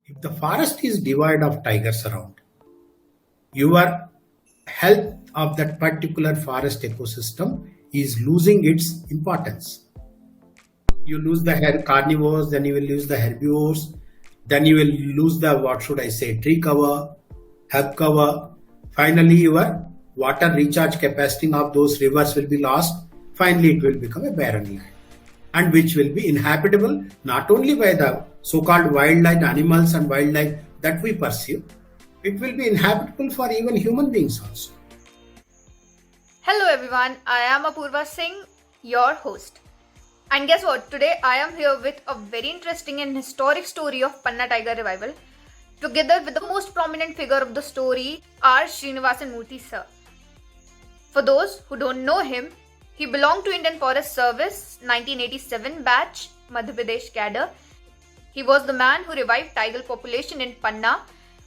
If the forest is devoid of tigers around, your health of that particular forest ecosystem is losing its importance. You lose the carnivores, then you will lose the herbivores, then you will lose the, what should I say, tree cover, herb cover. Finally, your water recharge capacity of those rivers will be lost. Finally, it will become a barren land, and which will be inhabitable not only by the so-called wildlife, animals and wildlife that we perceive, it will be inhabitable for even human beings also. Hello everyone, I am Apurva Singh, your host. And guess what? Today I am here with a very interesting and historic story of Panna Tiger Revival, together with the most prominent figure of the story, R. Srinivasan Murthy sir. For those who don't know him, he belonged to Indian Forest Service 1987 batch, Madhya Pradesh cadre. He was the man who revived tiger population in Panna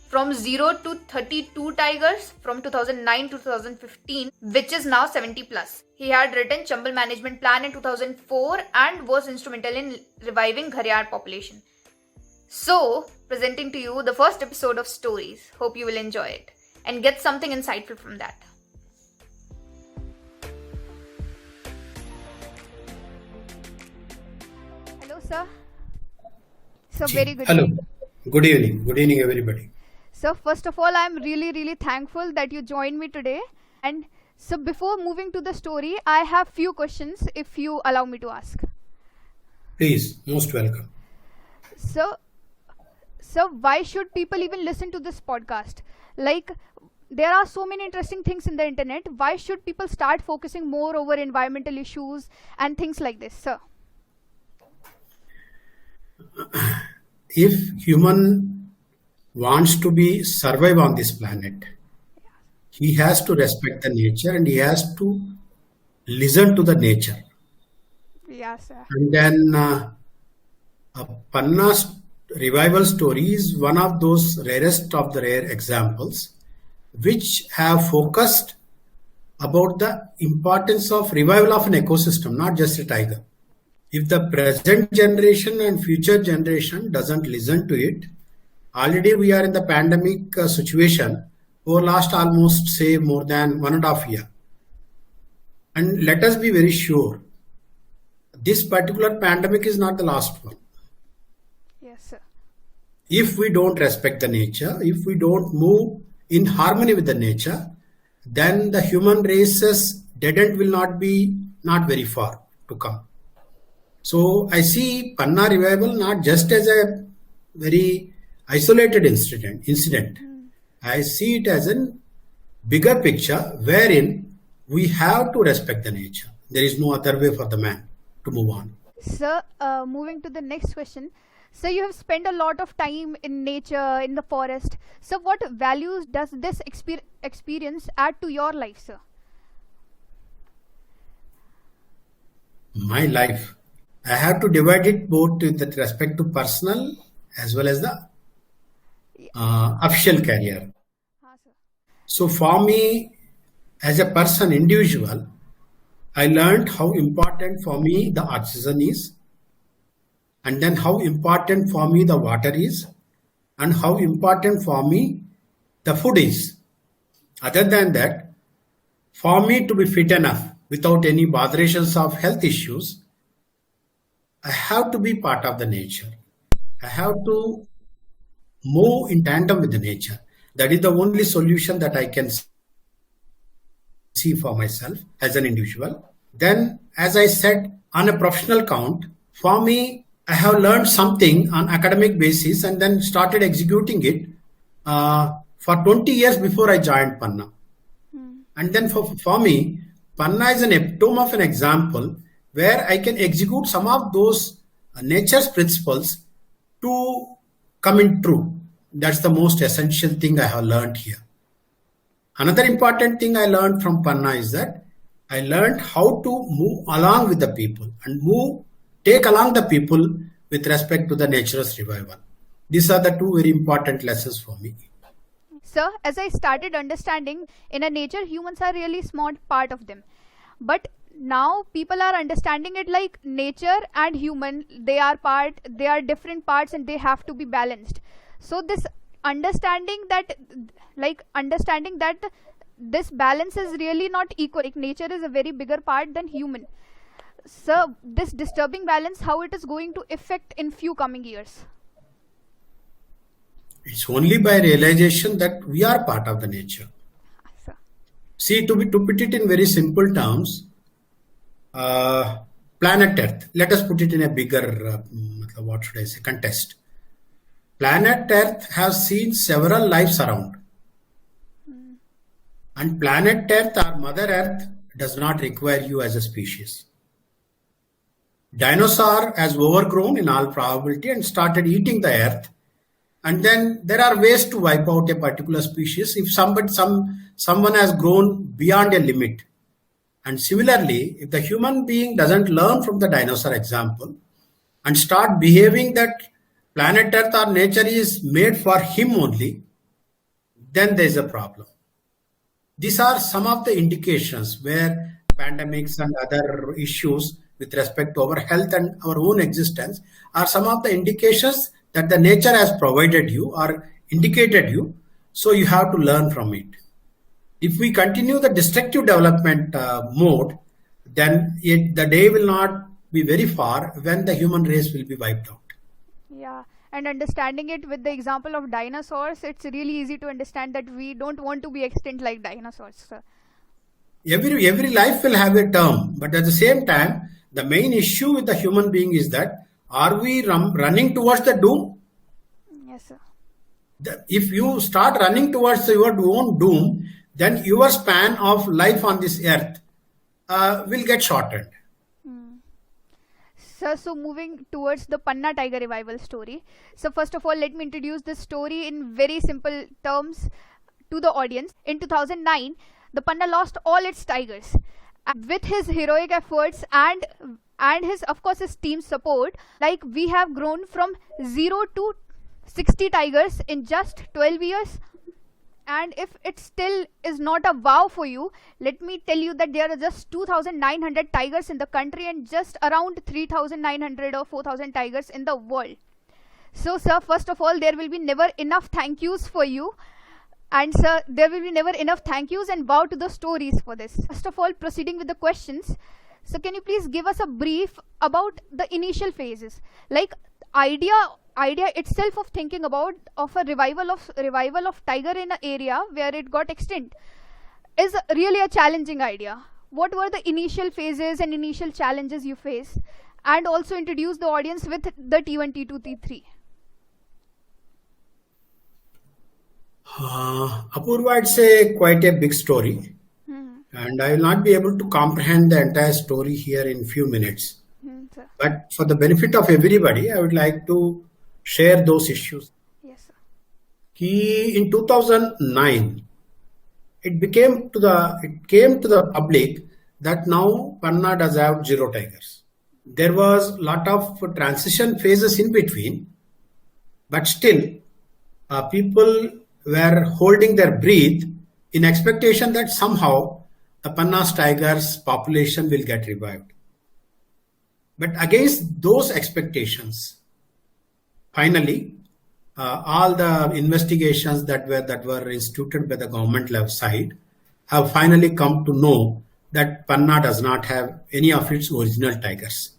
from 0 to 32 tigers from 2009 to 2015, which is now 70 plus. He had written Chambal Management Plan in 2004 and was instrumental in reviving Gharial population. So, presenting to you the first episode of Stories. Hope you will enjoy it and get something insightful from that. Hello, sir. So, very good Hello. evening. Good evening. Good evening, everybody. So first of all, I'm really thankful that you joined me today. And so before moving to the story, I have few questions if you allow me to ask. Please, most welcome. So why should people even listen to this podcast? Like, there are so many interesting things in the internet. Why should people start focusing more over environmental issues and things like this, sir? If human wants to be survive on this planet, he has to respect the nature and he has to listen to the nature. Yes, sir. And then Panna's revival story is one of those rarest of the rare examples which have focused about the importance of revival of an ecosystem, not just a tiger. If the present generation and future generation doesn't listen to it, already we are in the pandemic situation over last almost say more than 1.5 years. And let us be very sure, this particular pandemic is not the last one. Yes, sir. If we don't respect the nature, if we don't move in harmony with the nature, then the human race's dead end will not very far to come. So I see Panna revival not just as a very isolated incident. I see it as a bigger picture wherein we have to respect the nature. There is no other way for the man to move on. Sir, moving to the next question. So you have spent a lot of time in nature, in the forest. So what values does this experience add to your life, sir? My life, I have to divide it both with respect to personal as well as the official career. Sir. So for me, as a person, individual, I learned how important for me the oxygen is, and then how important for me the water is, and how important for me the food is. Other than that, for me to be fit enough without any botherations of health issues, I have to be part of the nature. I have to move in tandem with the nature. That is the only solution that I can see for myself as an individual. Then, as I said, on a professional count, for me, I have learned something on academic basis and then started executing it for 20 years before I joined Panna. And then for me, Panna is an epitome of an example where I can execute some of those nature's principles to come in true. That's the most essential thing I have learned here. Another important thing I learned from Panna is that I learned how to move along with the people and take along the people with respect to the nature's revival. These are the two very important lessons for me. Sir, as I started understanding, in a nature, humans are really small part of them. But now people are understanding it like nature and human, they are different parts and they have to be balanced. So this understanding that this balance is really not equal, like nature is a very bigger part than human. So this disturbing balance, how it is going to affect in few coming years? It's only by realization that we are part of the nature. So, See, to put it in very simple terms, planet Earth. Let us put it in a bigger, what should I say, context. Planet Earth has seen several lives around, and planet Earth or Mother Earth does not require you as a species. Dinosaur has overgrown in all probability and started eating the Earth, and then there are ways to wipe out a particular species if someone has grown beyond a limit. And similarly, if the human being doesn't learn from the dinosaur example and start behaving that planet Earth or nature is made for him only, then there is a problem. These are some of the indications where pandemics and other issues with respect to our health and our own existence are some of the indications that the nature has provided you or indicated you, so you have to learn from it. If we continue the destructive development mode, then the day will not be very far when the human race will be wiped out. yeah, and understanding it with the example of dinosaurs, it's really easy to understand that we don't want to be extinct like dinosaurs. So, Every life will have a term, but at the same time, the main issue with the human being is that are we running towards the doom? yes, sir. If you start running towards your own doom, then your span of life on this earth will get shortened. So moving towards the Panna tiger revival story. So first of all, let me introduce this story in very simple terms to the audience. In 2009, the Panna lost all its tigers. With his heroic efforts and his, of course, his team's support, like we have grown from 0 to 60 tigers in just 12 years. And if it still is not a wow for you, let me tell you that there are just 2,900 tigers in the country and just around 3,900 or 4,000 tigers in the world. So, sir, first of all, there will be never enough thank yous for you. And, sir, there will be never enough thank yous and bow to the stories for this. First of all, proceeding with the questions. So, can you please give us a brief about the initial phases? Like, idea itself of thinking about of a revival of tiger in an area where it got extinct is really a challenging idea. What were the initial phases and initial challenges you faced? And also introduce the audience with the T1, T2, T3. Apurva, it's quite a big story, and I will not be able to comprehend the entire story here in few minutes. But for the benefit of everybody, I would like to share those issues. Yes, sir. In 2009, it came to the public that now Panna does have 0 tigers. There was a lot of transition phases in between, but still people were holding their breath in expectation that somehow the Panna's tigers population will get revived. But against those expectations, finally, all the investigations that were instituted by the government level side have finally come to know that Panna does not have any of its original tigers.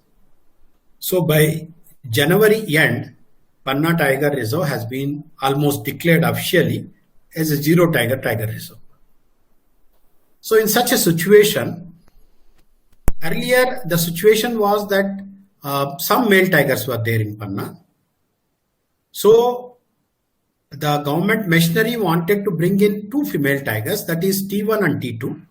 So by January end, Panna Tiger Reserve has been almost declared officially as a 0 tiger reserve. So in such a situation, earlier the situation was that some male tigers were there in Panna. So the government machinery wanted to bring in 2 female tigers, that is T1 and T2.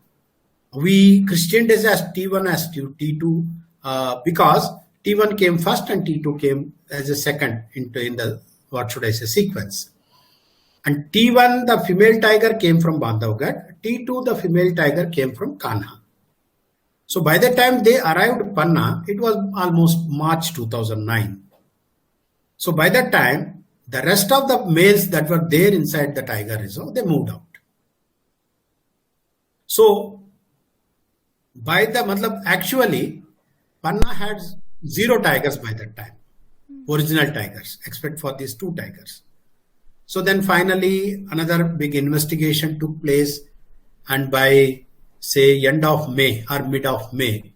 We christened this as T1 as T2 because T1 came first and T2 came as a second in the, what should I say, sequence. And T1, the female tiger, came from Bandhavgarh. T2, the female tiger, came from Kanha. So by the time they arrived at Panna, it was almost March 2009. So by that time, the rest of the males that were there inside the tiger reserve, they moved out. So actually, Panna had 0 tigers by that time, original tigers, except for these 2 tigers. So then finally another big investigation took place, and by say end of May or mid of May,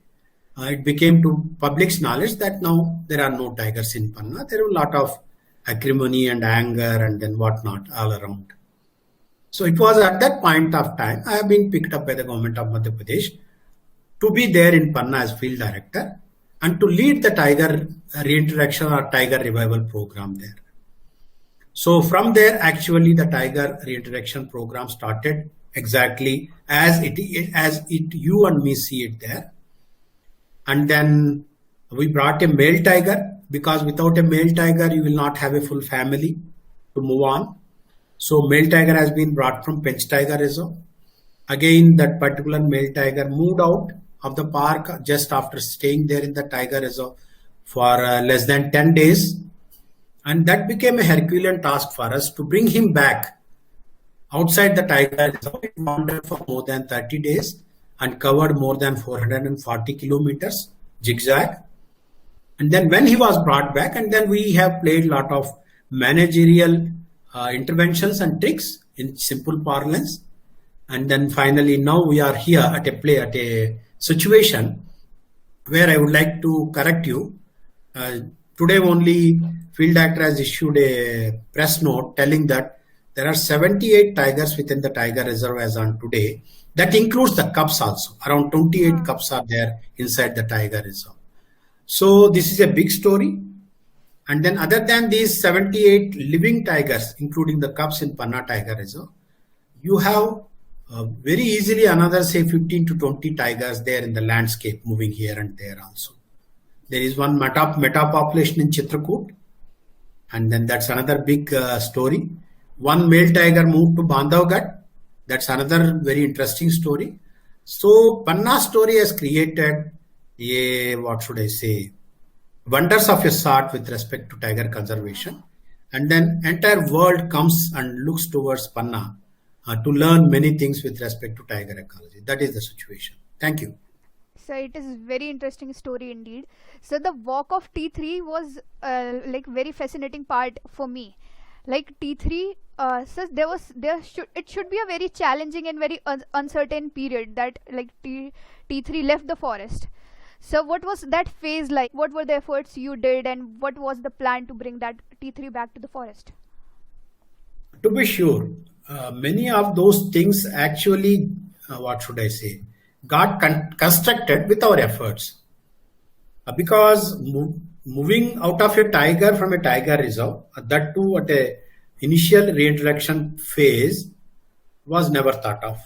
it became to public's knowledge that now there are no tigers in Panna. There are a lot of acrimony and anger and then whatnot all around. So it was at that point of time I have been picked up by the government of Madhya Pradesh to be there in Panna as field director and to lead the tiger reintroduction or tiger revival program there. So from there, actually, the tiger reintroduction program started exactly as it you and me see it there. And then we brought a male tiger, because without a male tiger, you will not have a full family to move on. So male tiger has been brought from Pench Tiger Reserve. Again, that particular male tiger moved out of the park just after staying there in the tiger reserve for less than 10 days. And that became a Herculean task for us to bring him back outside the tiger reserve. It wandered for more than 30 days and covered more than 440 kilometers zigzag. And then when he was brought back, and then we have played a lot of managerial interventions and tricks in simple parlance. And then finally now we are here at a situation where I would like to correct you. Today only field actor has issued a press note telling that there are 78 tigers within the tiger reserve as on today. That includes the cubs also. Around 28 cubs are there inside the tiger reserve. So this is a big story. And then other than these 78 living tigers, including the cubs in Panna Tiger Reserve, you have very easily another say 15 to 20 tigers there in the landscape moving here and there also. There is one meta population in Chitrakoot, and then that's another big story. One male tiger moved to Bandhavgarh. That's another very interesting story. So Panna story has created what should I say, wonders of a sort with respect to tiger conservation. And then entire world comes and looks towards Panna to learn many things with respect to tiger ecology. That is the situation. Thank you. So it is very interesting story indeed. So the walk of T3 was like very fascinating part for me. Like T3, so it should be a very challenging and very uncertain period that like T3 left the forest. So what was that phase like? What were the efforts you did, and what was the plan to bring that T3 back to the forest? To be sure, many of those things actually, what should I say, got constructed with our efforts. Because moving out of a tiger from a tiger reserve, that too at a initial reintroduction phase, was never thought of.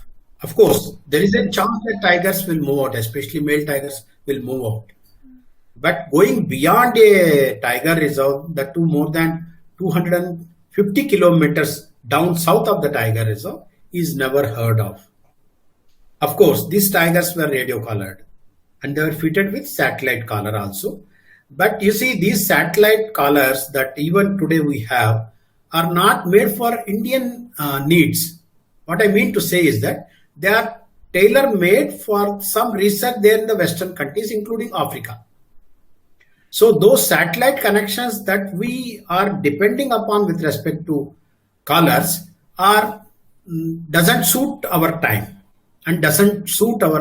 Of course, there is a chance that tigers will move out, especially male tigers will move out. But going beyond a tiger reserve, that too more than 250 kilometers down south of the tiger reserve, is never heard of. Of course, these tigers were radio collared and they were fitted with satellite collar also. But you see, these satellite collars that even today we have are not made for Indian needs. What I mean to say is that they are tailor-made for some research there in the Western countries, including Africa. So those satellite connections that we are depending upon with respect to collars doesn't suit our time and doesn't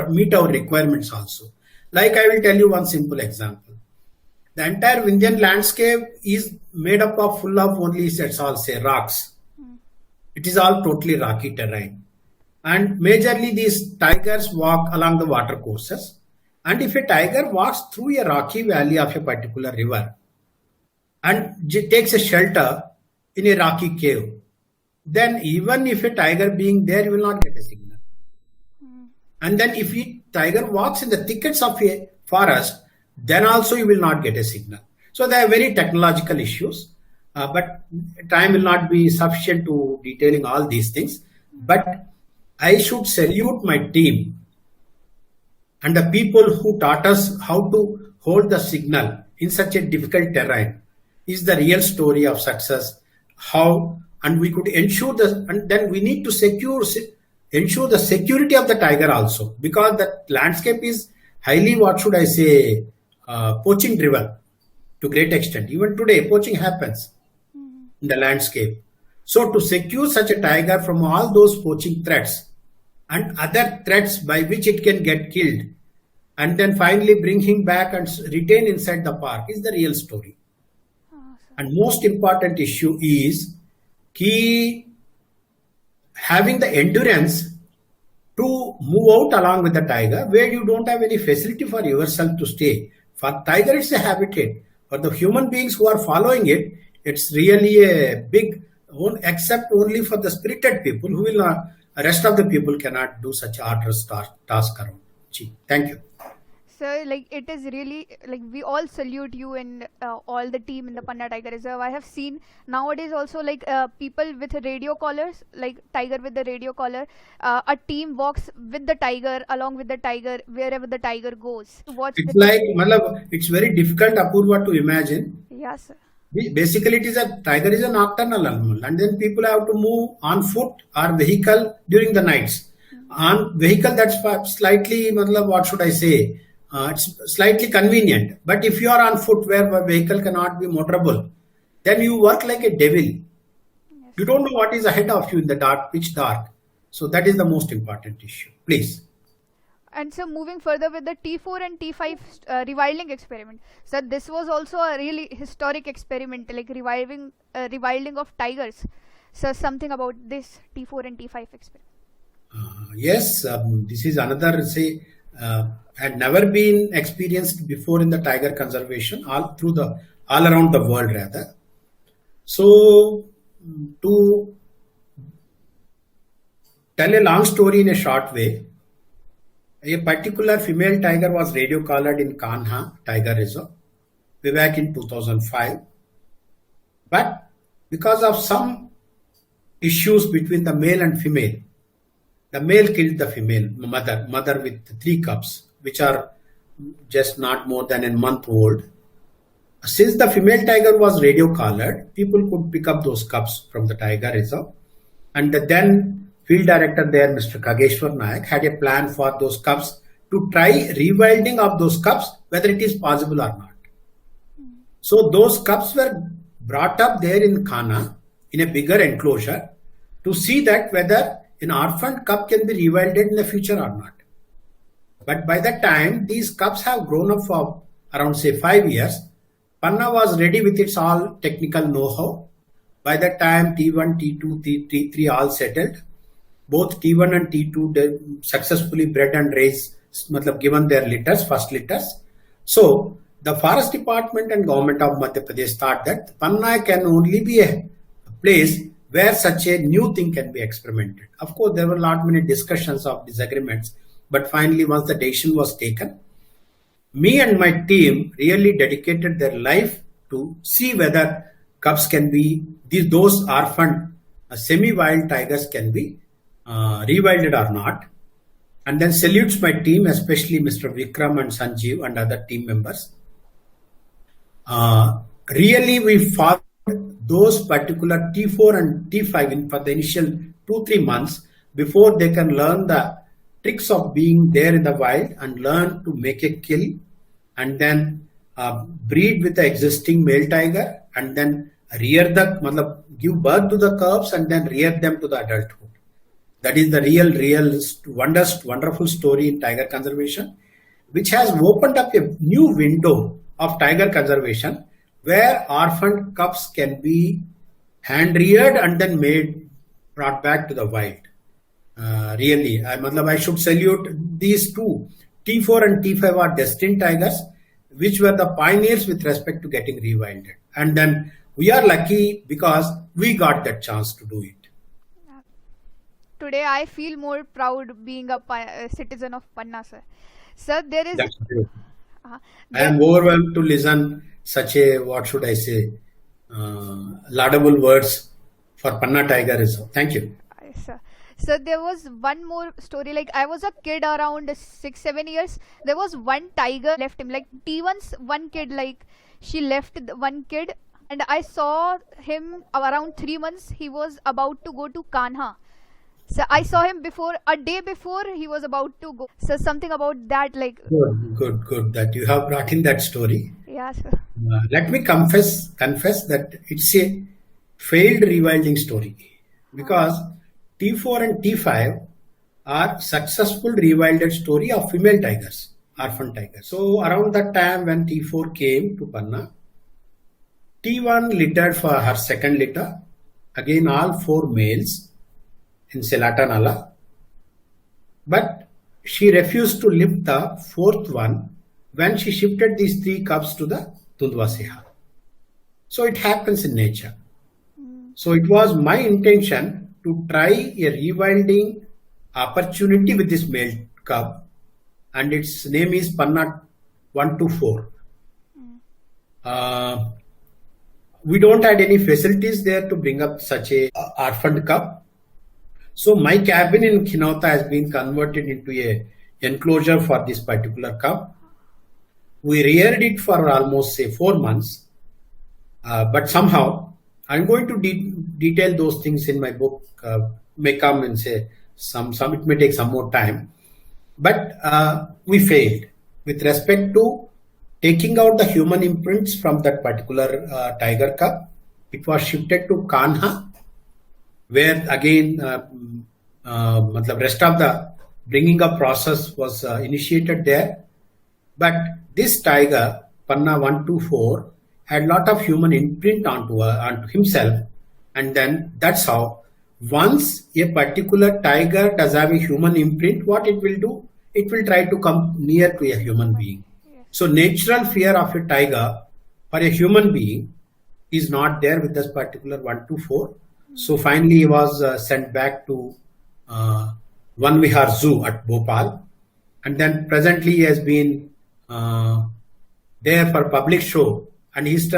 meet our requirements also. Like I will tell you one simple example. The entire Indian landscape is made up of full of only, let's all say, rocks. It is all totally rocky terrain. And majorly these tigers walk along the water courses. And if a tiger walks through a rocky valley of a particular river and takes a shelter in a rocky cave, then even if a tiger being there, you will not get a signal. And then if a tiger walks in the thickets of a forest, then also you will not get a signal. So there are very technological issues, but time will not be sufficient to detailing all these things. But I should salute my team and the people who taught us how to hold the signal in such a difficult terrain. Is the real story of success. How, and we could ensure and then we need to ensure the security of the tiger also, because the landscape is highly, what should I say, poaching driven to great extent. Even today, poaching happens in the landscape. So to secure such a tiger from all those poaching threats and other threats by which it can get killed, and then finally bring him back and retain inside the park is the real story. And most important issue is key having the endurance to move out along with the tiger where you don't have any facility for yourself to stay. For tiger, it's a habitat. For the human beings who are following it, it's really a big one, except only for the spirited people who will not, rest of the people cannot do such arduous task around. Thank you. Sir, like it is really like we all salute you and all the team in the Panna Tiger Reserve. I have seen nowadays also like people with radio collars, like tiger with the radio collar. A team walks with the tiger along with the tiger wherever the tiger goes. Watch It's the like, it's very difficult, Apurva, to imagine. yes, sir. Basically, it is a tiger is a nocturnal animal, and then people have to move on foot or vehicle during the nights. On vehicle, that's slightly, what should I say? It's slightly convenient. But if you are on foot where a vehicle cannot be motorable, then you work like a devil. Yes. You don't know what is ahead of you in the dark, pitch dark. So that is the most important issue. Please. And so moving further with the T4 and T5 rewilding experiment. So this was also a really historic experiment, like rewilding of tigers. So something about this T4 and T5 experiment. Yes, this is another, had never been experienced before in the tiger conservation, all around the world rather. So to tell a long story in a short way, a particular female tiger was radio collared in Kanha Tiger Reserve way back in 2005. But because of some issues between the male and female, the male killed the female mother with 3 cubs, which are just not more than a month old. Since the female tiger was radio collared, people could pick up those cubs from the tiger reserve. And the then field director there, Mr. Kageshwar Nayak, had a plan for those cubs to try rewilding of those cubs, whether it is possible or not. So those cubs were brought up there in Khana in a bigger enclosure to see that whether an orphaned cub can be rewilded in the future or not. But by that time, these cubs have grown up for around 5 years. Panna was ready with its all technical know-how. By that time, T1, T2, T3 all settled. Both T1 and T2 successfully bred and raised, given their litters, first litters. So the forest department and government of Madhya Pradesh thought that Panna can only be a place where such a new thing can be experimented. Of course, there were not many discussions of disagreements, but finally, once the decision was taken, me and my team really dedicated their life to see whether cubs can be, those orphaned semi-wild tigers can be rewilded or not. And then salutes my team, especially Mr. Vikram and Sanjeev and other team members. Really, we followed those particular T4 and T5 for the initial 2-3 months before they can learn the tricks of being there in the wild and learn to make a kill and then breed with the existing male tiger and then give birth to the cubs and then rear them to the adulthood. That is the real wonderful story in tiger conservation, which has opened up a new window of tiger conservation where orphaned cubs can be hand reared and then brought back to the wild. Really, I should salute these two. T4 and T5 are destined tigers, which were the pioneers with respect to getting rewilded. And then we are lucky because we got that chance to do it. Today, I feel more proud being a citizen of Panna, sir. Sir, there is. I am overwhelmed to listen such a, what should I say, laudable words for Panna Tiger Reserve. Thank you. Sir. So there was one more story, like I was a kid around 6-7 years. There was one tiger left him, like T1's one kid, like she left one kid and I saw him around 3 months. He was about to go to Kanha. So I saw him a day before he was about to go. So something about that, like good that you have brought in that story. Yeah, sir. Let me confess that it's a failed rewilding story, because T4 and T5 are successful rewilded story of female tigers, orphan tigers. So around that time when T4 came to Panna, T1 littered for her second litter. Again, all four males in Selata Nala. But she refused to lift the fourth one when she shifted these three cubs to the Tundwa Seha. So it happens in nature. So it was my intention to try a rewilding opportunity with this male cub, and its name is Panna 124. We don't had any facilities there to bring up such a orphaned cub. So my cabin in Khinauta has been converted into a enclosure for this particular cub. We reared it for almost say 4 months, but somehow I'm going to detail those things in my book. May come and say some it may take some more time, but we failed with respect to taking out the human imprints from that particular tiger cub. It was shifted to Kanha, where again rest of the bringing up process was initiated there. But this tiger, Panna 124, had lot of human imprint onto himself, and then that's how once a particular tiger does have a human imprint, what it will do? It will try to come near to a human being. So natural fear of a tiger for a human being is not there with this particular 124. So finally he was sent back to Van Vihar Zoo at Bhopal, and then presently he has been there for public show, and his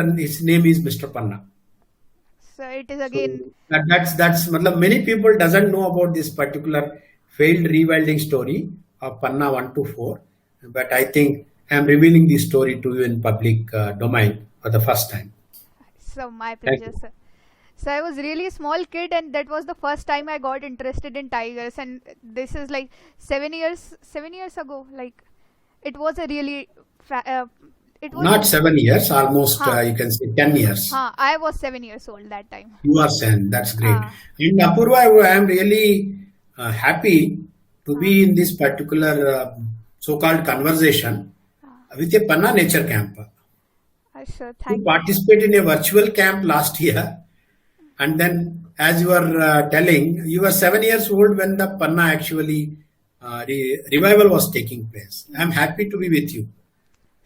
name is Mr. Panna. So it is again. So that's many people doesn't know about this particular failed rewilding story of Panna 124, but I think I am revealing this story to you in public domain for the first time. So my pleasure, sir. So I was really a small kid, and that was the first time I got interested in tigers. And this is like 7 years ago. Like it was a really, it was Not 7 years, almost you can say 10 years. I was 7 years old that time. You are 7, that's great. In Apurva, I am really happy to be in this particular so-called conversation with a Panna nature camp. Sure, You participated in a virtual camp last year, and then as you were telling, you were 7 years old when the Panna actually revival was taking place. I am happy to be with you.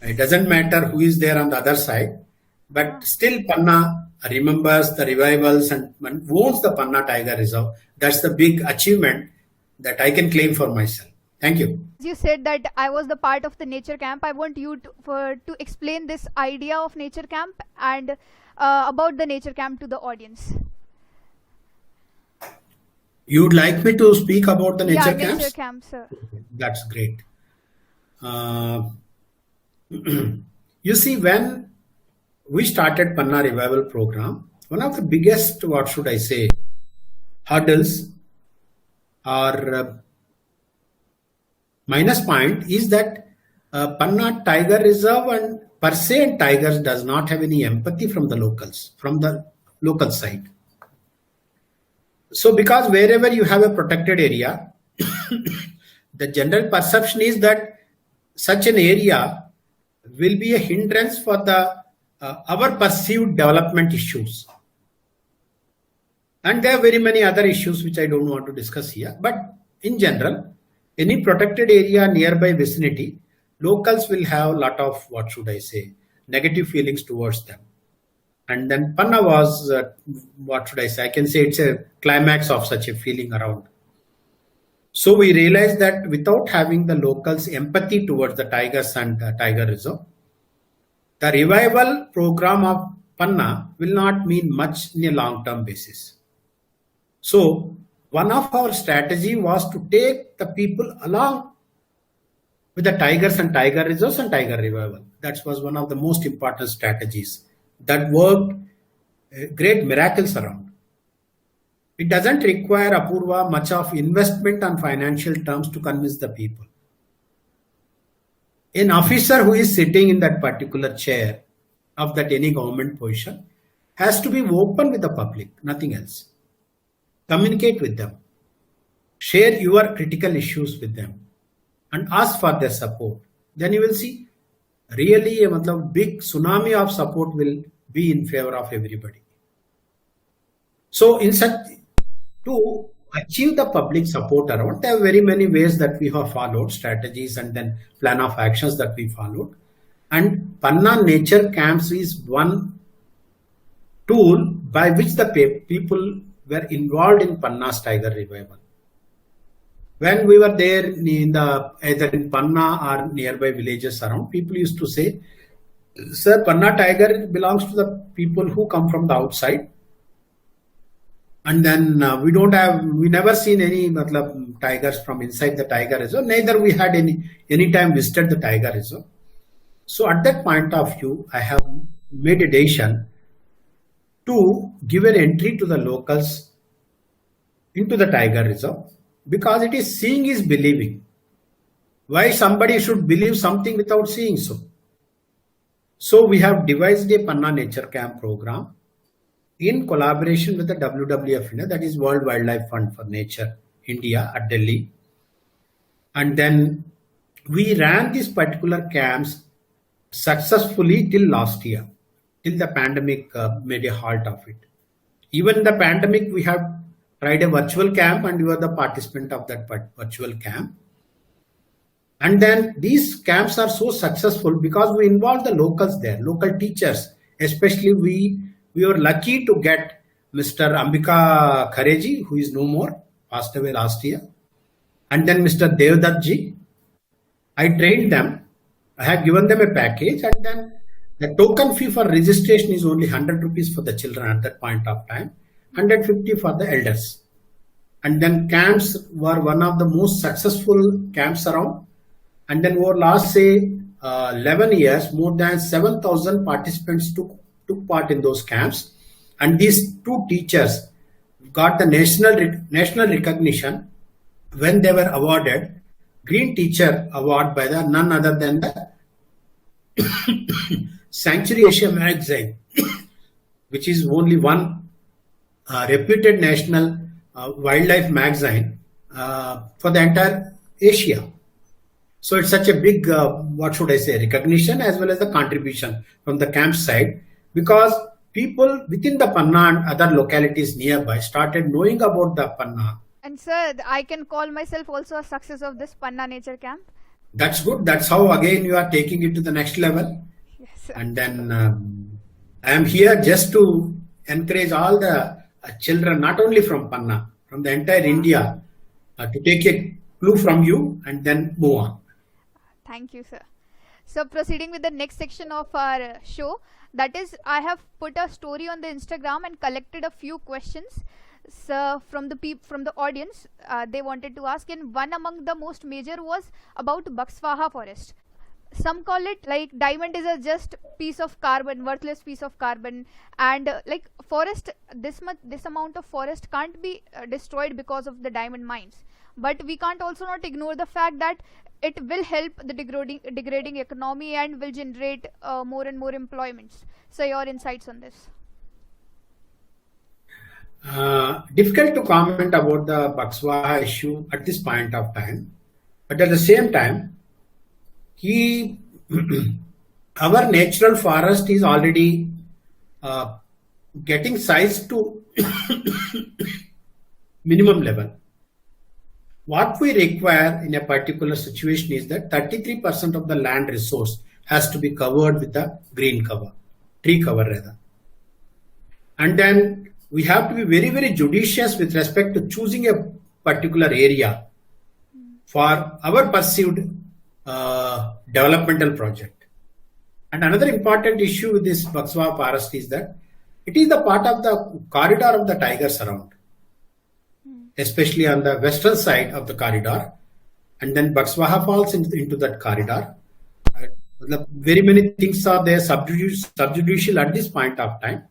It doesn't matter who is there on the other side, but still Panna remembers the revivals and owns the Panna Tiger Reserve. That's the big achievement that I can claim for myself. Thank you. You said that I was the part of the nature camp. I want you to explain this idea of nature camp and about the nature camp to the audience. You'd like me to speak about the nature camps? Nature camp, sir. That's great. You see, when we started Panna Revival Program, one of the biggest, what should I say, hurdles or minus point is that Panna Tiger Reserve and per se and tigers does not have any empathy from the locals, from the local side. So because wherever you have a protected area, the general perception is that such an area will be a hindrance for the our perceived development issues. And there are very many other issues which I don't want to discuss here. But in general, any protected area nearby vicinity, locals will have a lot of, what should I say, negative feelings towards them. And then Panna was, what should I say, I can say it's a climax of such a feeling around. So we realized that without having the locals' empathy towards the tigers and tiger reserve, the revival program of Panna will not mean much in a long-term basis. So one of our strategy was to take the people along with the tigers and tiger reserves and tiger revival. That was one of the most important strategies that worked great miracles around. It doesn't require Apurva much of investment on financial terms to convince the people. An officer who is sitting in that particular chair of that any government position has to be open with the public, nothing else. Communicate with them, share your critical issues with them, and ask for their support. Then you will see really a big tsunami of support will be in favor of everybody. So, in such to achieve the public support around, there are very many ways that we have followed, strategies and then plan of actions that we followed. And Panna Nature Camps is one tool by which the people were involved in Panna's tiger revival. When we were there in either in Panna or nearby villages around, people used to say, "Sir, Panna tiger belongs to the people who come from the outside." And then we never seen any tigers from inside the tiger reserve. Neither we had any time visited the tiger reserve. So at that point of view, I have made a decision to give an entry to the locals into the tiger reserve, because it is seeing is believing. Why somebody should believe something without seeing so? So we have devised a Panna Nature Camp program in collaboration with the WWF India, that is World Wildlife Fund for Nature India at Delhi. And then we ran these particular camps successfully till last year, till the pandemic made a halt of it. Even in the pandemic, we have tried a virtual camp and we were the participant of that virtual camp. And then these camps are so successful because we involve the locals there, local teachers. Especially we were lucky to get Mr. Ambika Khareji, who is no more, passed away last year. And then Mr. Devdatji. I trained them. I have given them a package, and then the token fee for registration is only 100 rupees for the children at that point of time, 150 for the elders. And then camps were one of the most successful camps around. And then over last 11 years, more than 7,000 participants took part in those camps. And these two teachers got the national recognition when they were awarded Green Teacher Award by the none other than the Sanctuary Asia magazine, which is only one reputed national wildlife magazine for the entire Asia. So it's such a big, recognition as well as the contribution from the campsite, because people within the Panna and other localities nearby started knowing about the Panna. And sir, I can call myself also a success of this Panna Nature Camp. That's good. That's how again you are taking it to the next level. Yes, sir. And then I am here just to encourage all the children, not only from Panna, from the entire India, to take a clue from you and then move on. Thank you, sir. So proceeding with the next section of our show, that is, I have put a story on the Instagram and collected a few questions. So from the audience, they wanted to ask, and one among the most major was about Bakswaha forest. Some call it like diamond is a just piece of carbon, worthless piece of carbon, and like forest, this amount of forest can't be destroyed because of the diamond mines. But we can't also not ignore the fact that it will help the degrading economy and will generate more and more employments. So your insights on this? Difficult to comment about the Bakswaha issue at this point of time, but at the same time, our natural forest is already getting sized to minimum level. What we require in a particular situation is that 33% of the land resource has to be covered with a green cover, tree cover rather. And then we have to be very, very judicious with respect to choosing a particular area for our perceived developmental project. And another important issue with this Bakswaha forest is that it is the part of the corridor of the tigers around, especially on the western side of the corridor. And then Bakswaha falls into that corridor. Very many things are there subjudicial at this point of time.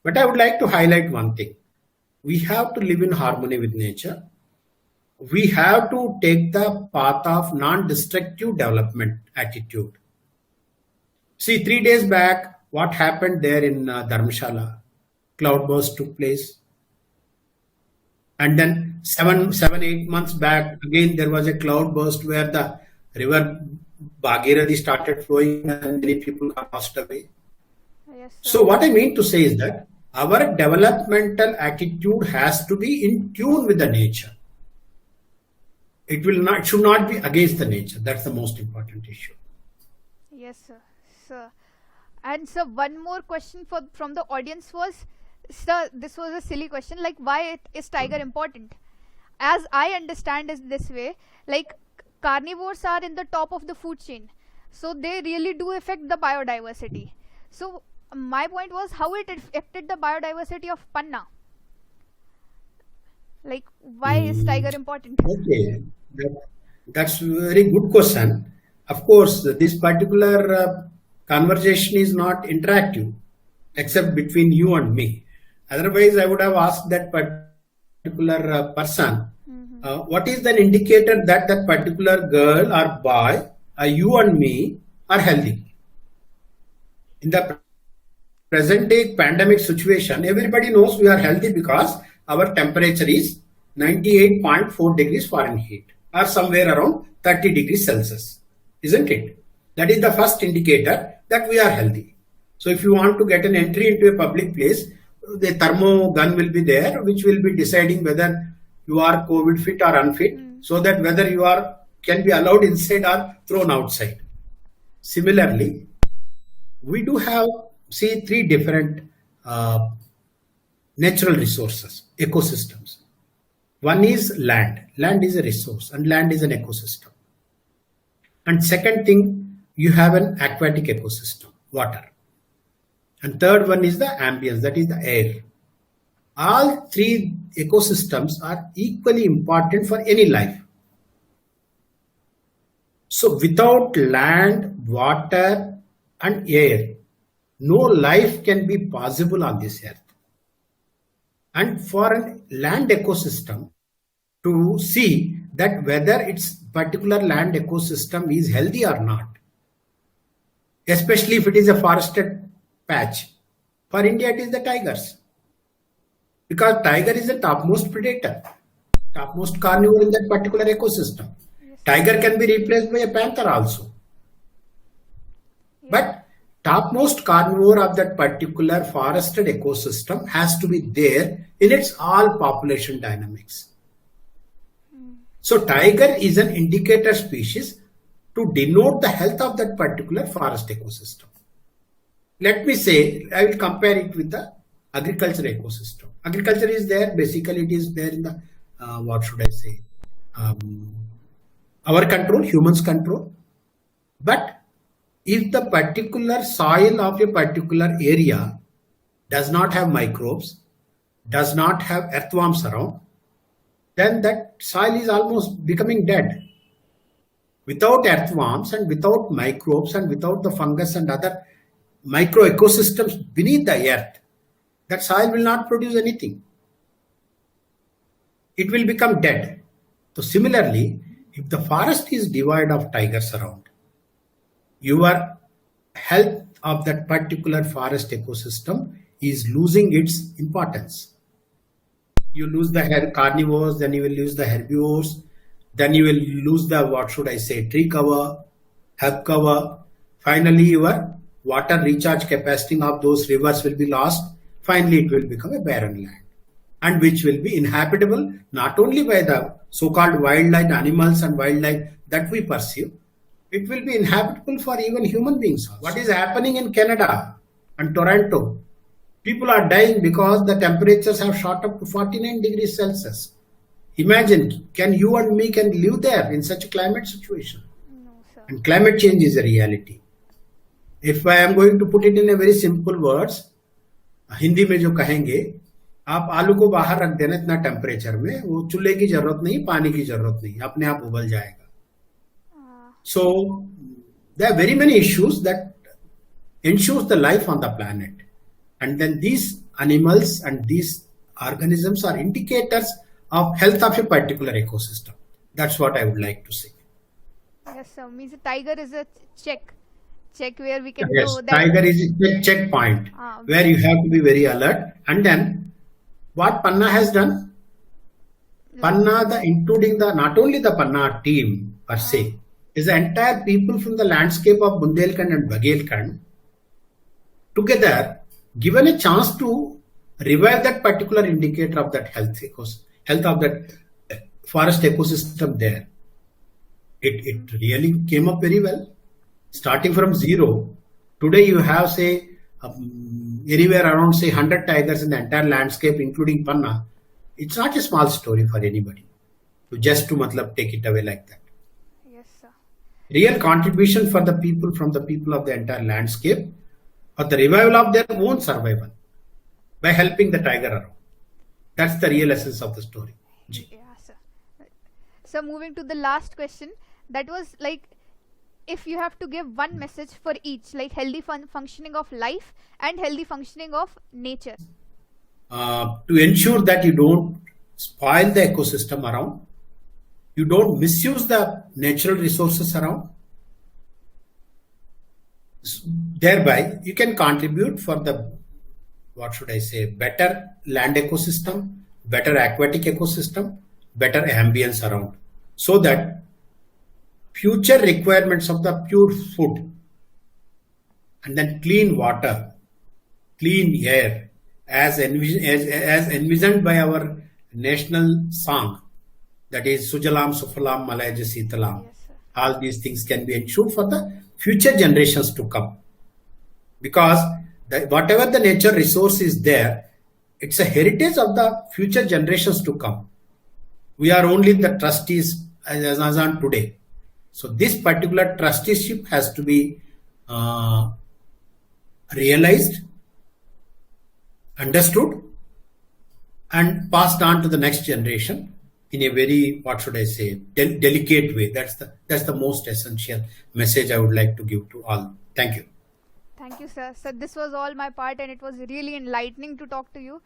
But I would like to highlight one thing. We have to live in harmony with nature. We have to take the path of non-destructive development attitude. See, 3 days back, what happened there in Dharamshala? cloudburst took place. And then 8 months back, again there was a cloudburst where the river Bhagirathi started flowing and many people got lost away. Yes, sir. So what I mean to say is that our developmental attitude has to be in tune with the nature. It should not be against the nature. That's the most important issue. Yes, sir. Sir. And sir, one more question from the audience was, sir, this was a silly question, like why is tiger important? As I understand is this way, like carnivores are in the top of the food chain, so they really do affect the biodiversity. So my point was how it affected the biodiversity of Panna. Like why is tiger important? Okay, that's a very good question. Of course, this particular conversation is not interactive except between you and me. Otherwise, I would have asked that particular person, what is the indicator that that particular girl or boy, you and me, are healthy? In the present day pandemic situation, everybody knows we are healthy because our temperature is 98.4 degrees Fahrenheit or somewhere around 30 degrees Celsius, isn't it? That is the first indicator that we are healthy. So if you want to get an entry into a public place, the thermo gun will be there, which will be deciding whether you are COVID fit or unfit, so that whether you can be allowed inside or thrown outside. Similarly, we do have, see, three different natural resources, ecosystems. One is land. Land is a resource and land is an ecosystem. And second thing, you have an aquatic ecosystem, water. And third one is the ambience, that is the air. All three ecosystems are equally important for any life. So without land, water and air, no life can be possible on this earth. And for a land ecosystem to see that whether its particular land ecosystem is healthy or not, especially if it is a forested patch. For India, it is the tigers. Because tiger is the topmost predator, topmost carnivore in that particular ecosystem. Tiger can be replaced by a panther also. But topmost carnivore of that particular forested ecosystem has to be there in its all population dynamics. So tiger is an indicator species to denote the health of that particular forest ecosystem. Let me say, I will compare it with the agriculture ecosystem. Agriculture is there, basically it is there in the, what should I say, our control, humans control. But if the particular soil of a particular area does not have microbes, does not have earthworms around, then that soil is almost becoming dead. Without earthworms and without microbes and without the fungus and other micro ecosystems beneath the earth, that soil will not produce anything. It will become dead. So similarly, if the forest is devoid of tigers around, your health of that particular forest ecosystem is losing its importance. You lose the carnivores, then you will lose the herbivores, then you will lose the, what should I say, tree cover, herb cover. Finally, your water recharge capacity of those rivers will be lost. Finally, it will become a barren land, and which will be inhabitable not only by the so-called wildlife, animals and wildlife that we perceive, it will be inhabitable for even human beings. What is happening in Canada and Toronto? People are dying because the temperatures have shot up to 49 degrees Celsius. Imagine, can you and me can live there in such a climate situation? No, sir. And climate change is a reality. If I am going to put it in a very simple words, Hindi में जो कहेंगे, आप आलू को बाहर रख देना इतना टेम्परेचर में, वो चूल्हे की जरूरत नहीं, पानी की जरूरत नहीं, अपने आप उबल जाएगा. So there are very many issues that ensures the life on the planet, and then these animals and these organisms are indicators of health of a particular ecosystem. That's what I would like to say. Yes, sir. Means a tiger is a check check where we can Yes, know that. tiger is a checkpoint where you have to be very alert. And then what Panna has done, Panna, including the not only the Panna team per se, is the entire people from the landscape of Bundelkhand and Baghelkhand together given a chance to revive that particular indicator of that health of that forest ecosystem there. It really came up very well. Starting from zero, today you have say anywhere around say 100 tigers in the entire landscape, including Panna. It's not a small story for anybody to just to matlab, take it away like that. Yes, sir. Real contribution for the people from the people of the entire landscape for the revival of their own survival by helping the tiger around. That's the real essence of the story. Ji. Yeah, sir. So moving to the last question, that was like, if you have to give one message for each, like healthy functioning of life and healthy functioning of nature. To ensure that you don't spoil the ecosystem around, you don't misuse the natural resources around, thereby you can contribute for the, what should I say, better land ecosystem, better aquatic ecosystem, better ambience around, so that future requirements of the pure food and then clean water, clean air, as envisioned by our national song, that is Sujalam Sufalam Malaja Sitalam. Yes, sir. All these things can be ensured for the future generations to come. Because whatever the nature resource is there, it's a heritage of the future generations to come. We are only the trustees as on today. So this particular trusteeship has to be realized, understood, and passed on to the next generation in a very, what should I say, delicate way. That's the most essential message I would like to give to all. Thank you. Thank you, sir. So this was all my part, and it was really enlightening to talk to you.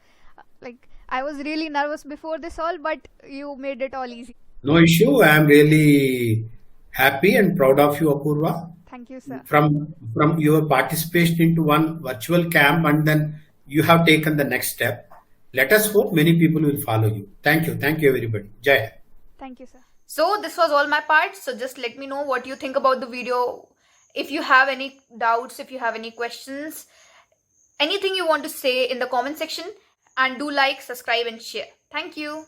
Like, I was really nervous before this all, but you made it all easy. No issue. I am really happy and proud of you, Apurva. Thank you, sir. From your participation into one virtual camp, and then you have taken the next step. Let us hope many people will follow you. Thank you. Thank you, everybody. Jai Hind. Thank you, sir. So this was all my part. So just let me know what you think about the video. If you have any doubts, if you have any questions, anything you want to say in the comment section, and do like, subscribe and share. Thank you.